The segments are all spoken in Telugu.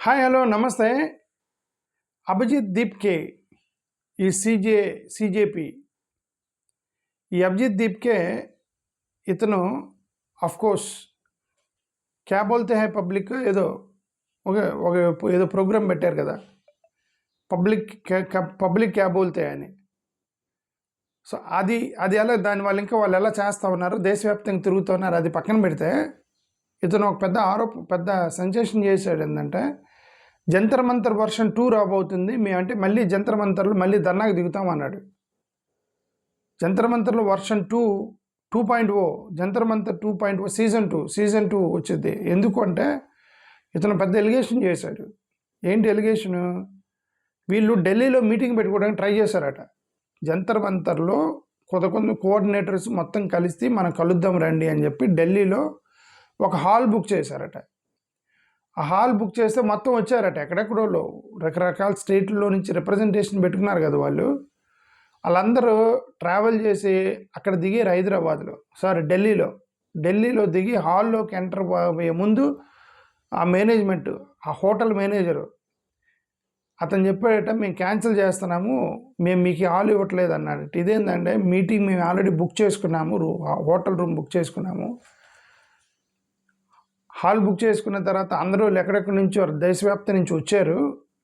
హాయ్ హలో నమస్తే. అభిజిత్ దీప్కే ఈ సిజేపి ఈ అభిజిత్ దీప్కే ఇతను కోర్స్ క్యా బోల్తే హై పబ్లిక్ ఏదో ఒక ఒక ఏదో ప్రోగ్రామ్ పెట్టారు కదా, పబ్లిక్ క్యా బోల్తే అని. సో అది ఎలా దాని వాళ్ళు ఇంకా వాళ్ళు ఎలా చేస్తూ ఉన్నారు, దేశవ్యాప్తంగా తిరుగుతూ ఉన్నారు, అది పక్కన పెడితే ఇతను ఒక పెద్ద సెన్సేషన్ చేశాడు. ఏంటంటే జంతర్ మంతర్ వర్షన్ 2 రాబోతుంది, మేమంటే మళ్ళీ జంతర్ మంతర్లు మళ్ళీ ధర్నాకు దిగుతాం అన్నాడు. జంతర్ మంతర్లు వర్షన్ 2.0 జంతర్ మంతర్ 2.0 సీజన్ 2 వచ్చింది. ఎందుకు అంటే ఇతను పెద్ద ఎలిగేషన్ చేశాడు. ఏంటి ఎలిగేషను? వీళ్ళు ఢిల్లీలో మీటింగ్ పెట్టుకోవడానికి ట్రై చేశారట. జంతర్ మంతర్లో కొంత కోఆర్డినేటర్స్ మొత్తం కలిసి మనం కలుద్దాం రండి అని చెప్పి ఢిల్లీలో ఒక హాల్ బుక్ చేశారట. ఆ హాల్ బుక్ చేస్తే మొత్తం వచ్చారట. ఎక్కడెక్కడో రకరకాల స్టేట్లలో నుంచి రిప్రజెంటేషన్ పెట్టుకున్నారు కదా వాళ్ళు. వాళ్ళందరూ ట్రావెల్ చేసి అక్కడ దిగారు హైదరాబాద్లో, ఢిల్లీలో దిగి హాల్లోకి ఎంటర్ అయ్యే ముందు ఆ మేనేజ్మెంట్, ఆ హోటల్ మేనేజరు అతను చెప్పాడట, మేము క్యాన్సిల్ చేస్తున్నాము, మేము మీకు హాల్ ఇవ్వట్లేదు అన్నాడు. ఇదేంటంటే మీటింగ్ మేము ఆల్రెడీ బుక్ చేసుకున్నాము, హోటల్ రూమ్ బుక్ చేసుకున్నాము. హాల్ బుక్ చేసుకున్న తర్వాత అందరూ ఎక్కడెక్కడి నుంచో దేశవ్యాప్తం నుంచి వచ్చారు.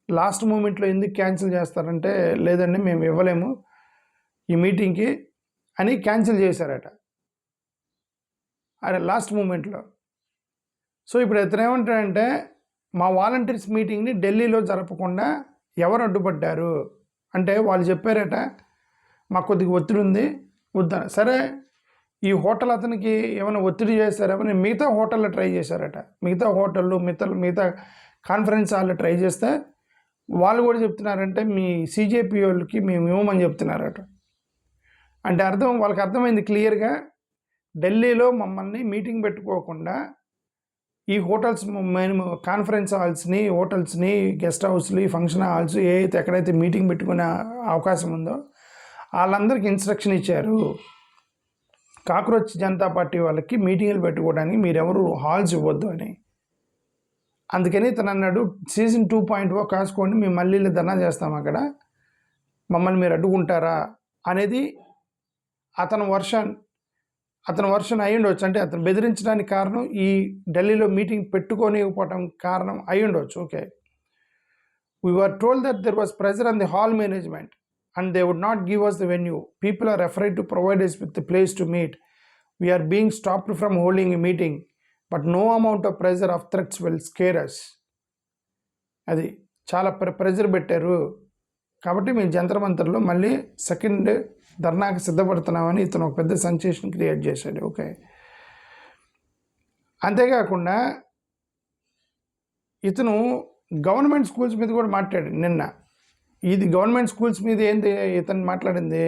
లాస్ట్ మూమెంట్లో ఎందుకు క్యాన్సిల్ చేస్తారంటే, లేదండి మేము ఇవ్వలేము ఈ మీటింగ్కి అని క్యాన్సిల్ చేశారట. అరే లాస్ట్ మూమెంట్లో. సో ఇప్పుడు ఇతను ఏమంటాడంటే, మా వాలంటీర్స్ మీటింగ్ని ఢిల్లీలో జరపకుండా ఎవరు అడ్డుపడ్డారు అంటే వాళ్ళు చెప్పారట, మాకు కొద్దిగా ఒత్తిడి ఉంది వద్దా. సరే, ఈ హోటల్ అతనికి ఏమైనా ఒత్తిడి చేస్తారేమని మిగతా హోటల్లో ట్రై చేశారట. మిగతా కాన్ఫరెన్స్ హాల్లో ట్రై చేస్తే వాళ్ళు కూడా చెప్తున్నారంటే మీ సిజేపీ వాళ్ళకి మేము ఇవ్వమని చెప్తున్నారట. అంటే వాళ్ళకి అర్థమైంది క్లియర్గా, ఢిల్లీలో మమ్మల్ని మీటింగ్ పెట్టుకోకుండా ఈ హోటల్స్ కాన్ఫరెన్స్ హాల్స్ని, హోటల్స్ని, గెస్ట్ హౌస్ని, ఫంక్షన్ హాల్స్ ఎక్కడైతే మీటింగ్ పెట్టుకునే అవకాశం ఉందో వాళ్ళందరికీ ఇన్స్ట్రక్షన్ ఇచ్చారు, కాక్రోచ్ జనతా పార్టీ వాళ్ళకి మీటింగ్లు పెట్టుకోవడానికి మీరెవరు హాల్స్ ఇవ్వద్దు అని. అందుకని తను అన్నాడు, సీజన్ 2.0 కాసుకోండి, మేము మళ్ళీ ధర్నా చేస్తాం అక్కడ, మమ్మల్ని మీరు అడ్డుకుంటారా అనేది అతని వర్షన్ అయి ఉండొచ్చు. అంటే అతను బెదిరించడానికి కారణం ఈ ఢిల్లీలో మీటింగ్ పెట్టుకోనివ్వకపోవడం కారణం అయి ఉండొచ్చు. Okay, we were told that there was pressure on the hall management and they would not give us the venue. People are afraid to provide us with the place to meet. We are being stopped from holding a meeting, but no amount of pressure of threats will scare us. అది చాలా ప్రెజర్ పెట్టారు కాబట్టి మేము జంతర్ మంతర్లో మళ్ళీ సెకండ్ ధర్నాకి సిద్ధపడుతున్నామని ఇతను ఒక పెద్ద సెన్సేషన్ క్రియేట్ చేశాడు. ఓకే, అంతేకాకుండా ఇతను గవర్నమెంట్ స్కూల్స్ మీద కూడా మాట్లాడాడు నిన్న. ఇది గవర్నమెంట్ స్కూల్స్ మీద ఏంది ఇతను మాట్లాడింది,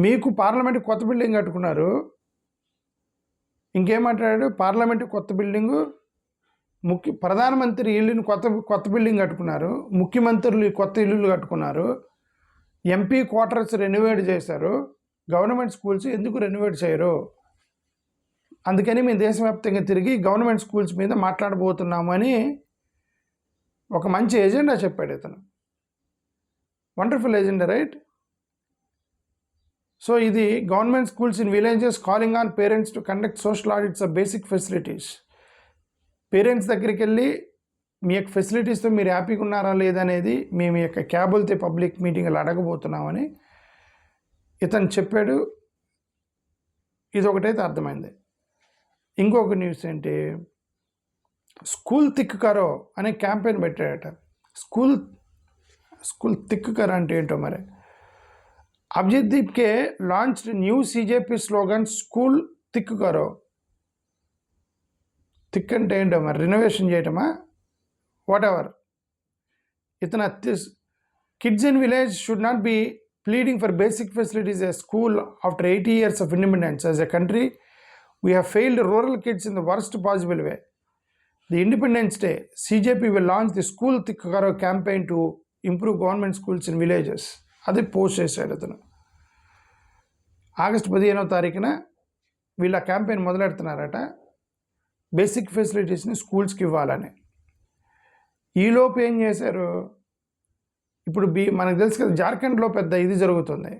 మీకు పార్లమెంట్ కొత్త బిల్డింగ్ కట్టుకున్నారు, ఇంకేం మాట్లాడాడు, పార్లమెంట్ కొత్త బిల్డింగు, ప్రధానమంత్రి ఇల్లుని కొత్త బిల్డింగ్ కట్టుకున్నారు, ముఖ్యమంత్రులు కొత్త ఇల్లులు కట్టుకున్నారు, ఎంపీ క్వార్టర్స్ రెనోవేట్ చేశారు, గవర్నమెంట్ స్కూల్స్ ఎందుకు రెనోవేట్ చేయరు, అందుకని మేము దేశవ్యాప్తంగా తిరిగి గవర్నమెంట్ స్కూల్స్ మీద మాట్లాడబోతున్నాము అని ఒక మంచి ఎజెండా చెప్పాడు ఇతను. Wonderful agenda, right? సో ఇది government schools in villages calling on parents to conduct social audits of basic facilities. Parents దగ్గరికి వెళ్ళి మీ యొక్క ఫెసిలిటీస్తో మీరు హ్యాపీగా ఉన్నారా లేదనేది మేము ఈ యొక్క క్యాబుల్తే పబ్లిక్ మీటింగ్లు అడగబోతున్నామని ఇతను చెప్పాడు. ఇది ఒకటైతే అర్థమైంది. ఇంకొక న్యూస్ ఏంటి, స్కూల్ తిక్ కరో అనే క్యాంపెయిన్ పెట్టాడట. స్కూల్ తిక్ కరో అంటే ఏంటో మరి. Abhijit Dipke launched new CJP slogan school తిక్ కరో. తిక్ అంటే ఏంటో మరి, రినోవేషన్ చేయటమా, వాట్ ఎవర్. ఇతను kids in village should not be pleading for basic facilities a school after 80 years of independence. As a country, we have failed rural kids in the worst possible way. The Independence Day, CJP will launch the School Thick Karo campaign to improve government schools in villages. అది పోస్ట్ చేశాడు అతను. ఆగస్టు 15వ వీళ్ళ క్యాంపెయిన్ మొదలెడుతున్నారట, బేసిక్ ఫెసిలిటీస్ని స్కూల్స్కి ఇవ్వాలని. ఈలోపు ఏం చేశారు, ఇప్పుడు మనకు తెలుసు కదా జార్ఖండ్లో పెద్ద ఇది జరుగుతుంది,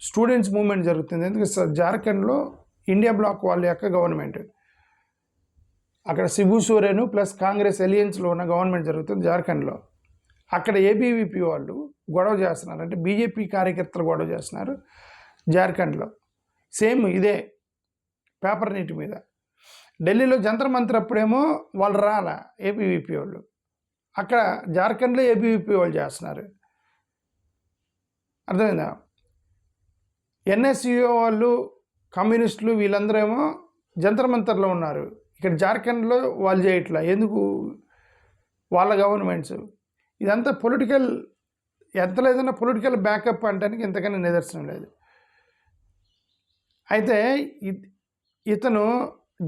స్టూడెంట్స్ మూవ్మెంట్ జరుగుతుంది. ఎందుకంటే జార్ఖండ్లో ఇండియా బ్లాక్ వాళ్ళ యొక్క గవర్నమెంట్, అక్కడ శిబు సోరెన్ ప్లస్ కాంగ్రెస్ ఎలియన్స్లో ఉన్న గవర్నమెంట్ జరుగుతుంది జార్ఖండ్లో. అక్కడ ఏబీవీపీ వాళ్ళు గొడవ చేస్తున్నారు, అంటే బీజేపీ కార్యకర్తలు గొడవ చేస్తున్నారు జార్ఖండ్లో. సేమ్ ఇదే పేపర్ నీటి మీద. ఢిల్లీలో జంతర్ మంతర్ అప్పుడేమో వాళ్ళు రాలా ఏబీవీపీ వాళ్ళు, అక్కడ జార్ఖండ్లో ఏబీవీపీ వాళ్ళు చేస్తున్నారు. అర్థమైందా? ఎన్ఎస్యుఓ వాళ్ళు, కమ్యూనిస్టులు వీళ్ళందరూ ఏమో జంతర్ మంతర్లో ఉన్నారు, ఇక్కడ జార్ఖండ్లో వాళ్ళు చేయట్లా. ఎందుకు? వాళ్ళ గవర్నమెంట్స్. ఇదంతా పొలిటికల్, ఎంత లేదన్నా పొలిటికల్ బ్యాకప్ అంటానికి ఇంతకన్నా నిదర్శనం లేదు. అయితే ఇతను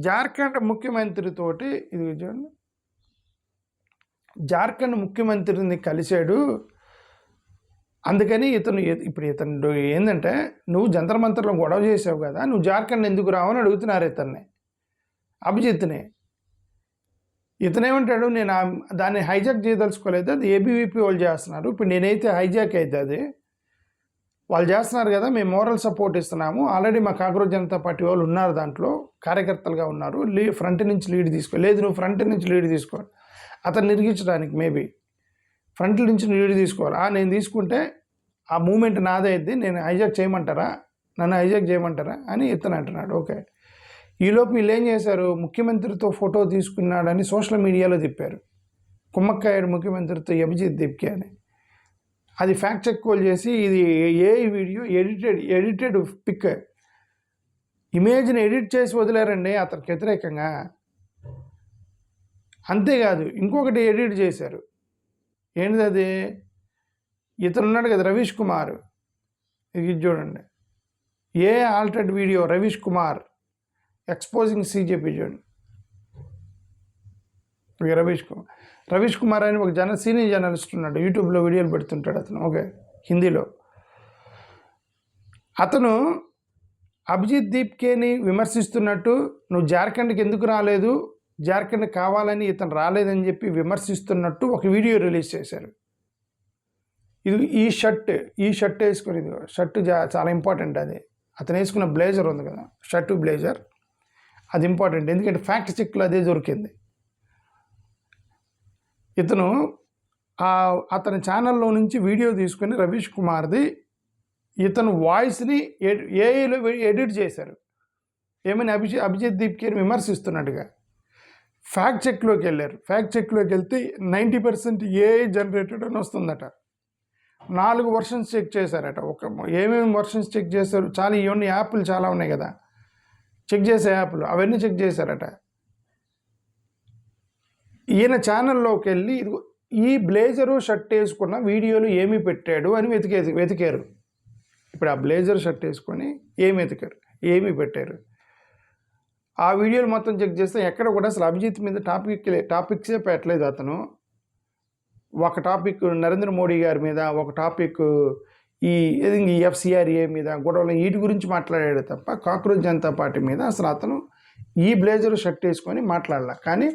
జార్ఖండ్ ముఖ్యమంత్రితోటి, ఇది చూడండి, జార్ఖండ్ ముఖ్యమంత్రిని కలిశాడు. అందుకని ఇతను ఏంటంటే, నువ్వు జంతర్ మంతర్లో గొడవ చేసావు కదా, నువ్వు జార్ఖండ్ ఎందుకు రావని అడుగుతున్నారు ఇతన్ని, అభిజిత్ని. ఇతనేమంటాడు, నేను దాన్ని హైజాక్ చేయదలుచుకోలేదు, అది ఏబీవీపీ వాళ్ళు చేస్తున్నారు, ఇప్పుడు నేనైతే హైజాక్ అయితే అది వాళ్ళు చేస్తున్నారు కదా, మేము మోరల్ సపోర్ట్ ఇస్తున్నాము, ఆల్రెడీ మా కాక్రోచ్ జనతా పార్టీ వాళ్ళు ఉన్నారు, దాంట్లో కార్యకర్తలుగా ఉన్నారు, ఫ్రంట్ నుంచి లీడ్ తీసుకో. లేదు, నువ్వు ఫ్రంట్ నుంచి లీడ్ తీసుకో, అతను నిర్గించడానికి మేబీ ఫ్రంట్ నుంచి లీడ్ తీసుకోవాలి. నేను తీసుకుంటే ఆ మూమెంట్ నాదే అయింది, నేను హైజాక్ చేయమంటారా, నన్ను హైజాక్ చేయమంటారా అని ఇతను అంటున్నాడు. ఓకే, ఈలోపు వీళ్ళు ఏం చేశారు, ముఖ్యమంత్రితో ఫోటో తీసుకున్నాడని సోషల్ మీడియాలో తిప్పారు. కుమ్మక్కాయడు ముఖ్యమంత్రితో అభిజిత్ దీప్కే అని. అది ఫ్యాక్ట్ చెక్ చేసి ఇది ఏ వీడియో ఎడిటెడ్ పిక్, ఇమేజ్ని ఎడిట్ చేసి వదిలేరండి అతనికి వ్యతిరేకంగా. అంతేకాదు ఇంకొకటి ఎడిట్ చేశారు. ఏంటిది అది? ఇతను ఉన్నాడు కదా రవీష్ కుమార్, ఇది చూడండి, a altered video Ravish Kumar exposing CJP. చూడండి, రవీష్ కుమార్ అని ఒక సీనియర్ జర్నలిస్ట్ ఉన్నాడు, యూట్యూబ్లో వీడియోలు పెడుతుంటాడు అతను, ఓకే, హిందీలో. అతను అభిజిత్ దీప్కేని విమర్శిస్తున్నట్టు, నువ్వు జార్ఖండ్కి ఎందుకు రాలేదు, జార్ఖండ్ కావాలని ఇతను రాలేదని చెప్పి విమర్శిస్తున్నట్టు ఒక వీడియో రిలీజ్ చేశారు. ఇది ఈ షర్ట్ వేసుకుని, ఇది షర్ట్ చాలా ఇంపార్టెంట్. అది అతను వేసుకున్న బ్లేజర్ ఉంది కదా, షర్టు బ్లేజర్, అది ఇంపార్టెంట్. ఎందుకంటే ఫ్యాక్ట్ చెక్లో అదే దొరికింది. ఇతను అతని ఛానల్లో నుంచి వీడియో తీసుకుని రవీష్ కుమార్ది ఇతను వాయిస్ని ఏఐలో ఎడిట్ చేశారు. ఏమని? అభిజిత్ దీప్కేని విమర్శిస్తున్నట్టుగా. ఫ్యాక్ట్ చెక్లోకి వెళ్ళారు. ఫ్యాక్ట్ చెక్లోకి వెళ్తే 90% ఏఐ జనరేటెడ్ అని వస్తుందట. 4 వర్షన్స్ చెక్ చేశారట. ఏమేమి వర్షన్స్ చెక్ చేశారు? చాలా ఇవన్నీ యాప్లు చాలా ఉన్నాయి కదా, చెక్ చేసే యాప్లు, అవన్నీ చెక్ చేశారట. ఈయన ఛానల్లోకి వెళ్ళి ఈ బ్లేజరు షర్ట్ వేసుకున్న వీడియోలు ఏమి పెట్టాడు అని వెతికారు. ఇప్పుడు ఆ బ్లేజర్ షర్ట్ వేసుకొని ఏమి పెట్టారు, ఆ వీడియోలు మొత్తం చెక్ చేస్తే ఎక్కడ కూడా అసలు అభిజిత్ మీద టాపిక్సే పెట్టలేదు అతను. ఒక టాపిక్ నరేంద్ర మోడీ గారి మీద, ఒక టాపిక్ ఈ ఎఫ్సిఆర్ఏ మీద గొడవలు, వీటి గురించి మాట్లాడాడు తప్ప కాక్రోచ్ జనతా పార్టీ మీద అసలు అతను ఈ బ్లేజర్ షర్ట్ వేసుకొని మాట్లాడాల. కానీ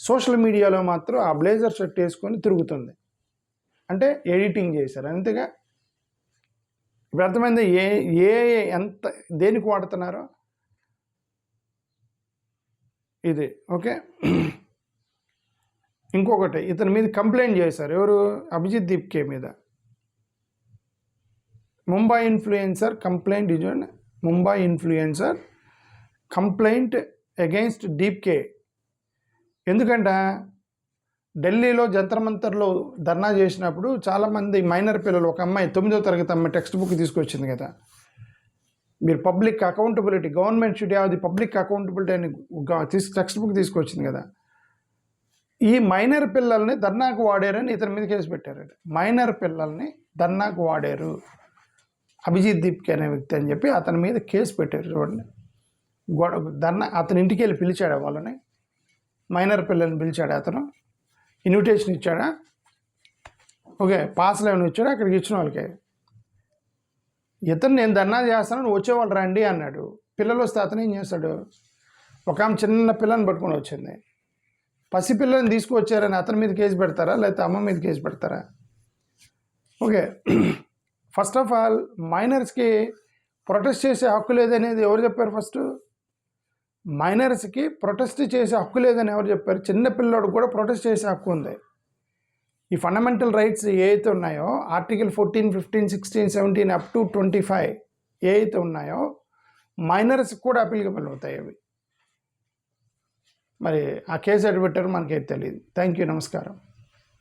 సోషల్ మీడియాలో మాత్రం ఆ బ్లేజర్ షర్ట్ వేసుకొని తిరుగుతుంది. అంటే ఎడిటింగ్ చేశారు అంతేగా. ఇప్పుడు అర్థమైంది ఎంత దేనికి వాడుతున్నారో ఇది. ఓకే, ఇంకొకటి ఇతని మీద కంప్లైంట్ చేశారు. ఎవరు? అభిజిత్ దీప్కే మీద. ముంబై ఇన్ఫ్లుయెన్సర్ కంప్లైంట్, ఇజోండి, Mumbai influencer complaint against Dipke. ఎందుకంటే ఢిల్లీలో జంతర్ మంతర్లో ధర్నా చేసినప్పుడు చాలామంది మైనర్ పిల్లలు, ఒక అమ్మాయి 9వ తరగతి అమ్మాయి టెక్స్ట్ బుక్ తీసుకొచ్చింది కదా, మీరు public accountability, government should have the public accountability అని టెక్స్ట్ బుక్ తీసుకొచ్చింది కదా. ఈ మైనర్ పిల్లల్ని ధర్నాకు వాడారని ఇతని మీద కేసు పెట్టారు. మైనర్ పిల్లల్ని ధర్నాకు వాడారు అభిజిత్ దీప్కే అనే వ్యక్తి అని చెప్పి అతని మీద కేసు పెట్టారు. చూడండి, అతని ఇంటికి వెళ్ళి పిలిచాడు వాళ్ళని, మైనర్ పిల్లల్ని పిలిచాడు అతను, ఇన్విటేషన్ ఇచ్చాడా, ఓకే, పాస్లు ఏమైనా ఇచ్చాడా అక్కడికి ఇచ్చిన వాళ్ళకి. ఇతను నేను ధర్నా చేస్తాను, వచ్చేవాళ్ళు రండి అన్నాడు. పిల్లలు వస్తే అతను ఏం చేస్తాడు, ఒక ఆమె చిన్న పిల్లని పట్టుకొని వచ్చింది, పసిపిల్లని తీసుకువచ్చారని అతని మీద కేసు పెడతారా, లేకపోతే అమ్మ మీద కేసు పెడతారా? ఓకే, ఫస్ట్ ఆఫ్ ఆల్ మైనర్స్కి ప్రొటెస్ట్ చేసే హక్కు లేదనేది ఎవరు చెప్పారు? ఫస్ట్ మైనర్స్కి ప్రొటెస్ట్ చేసే హక్కు లేదని ఎవరు చెప్పారు? చిన్నపిల్లడు కూడా ప్రొటెస్ట్ చేసే హక్కు ఉంది. ఈ ఫండమెంటల్ రైట్స్ ఏవైతే ఉన్నాయో ఆర్టికల్ 14, 15, 16, 17 అప్ టు 25 ఏవైతే ఉన్నాయో మైనర్స్కి కూడా అప్లికబుల్ అవుతాయి అవి. మరి ఆ కేసు ఎటు పెట్టారో మనకేం తెలియదు. థ్యాంక్ యూ, నమస్కారం.